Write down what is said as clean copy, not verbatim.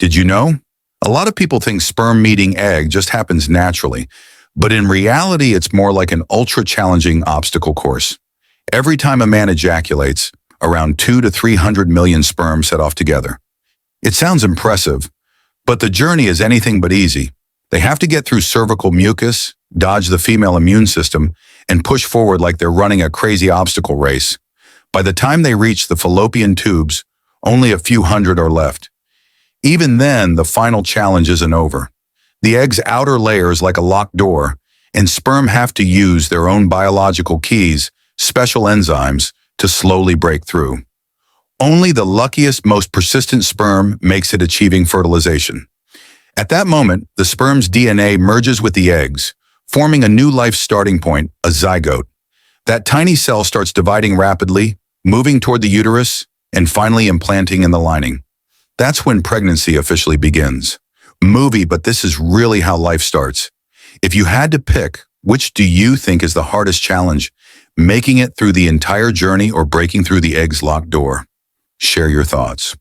Did you know? A lot of people think sperm meeting egg just happens naturally, but in reality, it's more like an ultra-challenging obstacle course. Every time a man ejaculates, around 2 to 300 million sperm set off together. It sounds impressive, but the journey is anything but easy. They have to get through cervical mucus, dodge the female immune system, and push forward like they're running a crazy obstacle race. By the time they reach the fallopian tubes, only a few hundred are left. Even then, the final challenge isn't over. The egg's outer layer is like a locked door, and sperm have to use their own biological keys, special enzymes, to slowly break through. Only the luckiest, most persistent sperm makes it achieving fertilization. At that moment, the sperm's DNA merges with the eggs, forming a new life starting point, a zygote. That tiny cell starts dividing rapidly, moving toward the uterus, and finally implanting in the lining. That's when pregnancy officially begins. Movie, but this is really how life starts. If you had to pick, which do you think is the hardest challenge? Making it through the entire journey or breaking through the egg's locked door? Share your thoughts.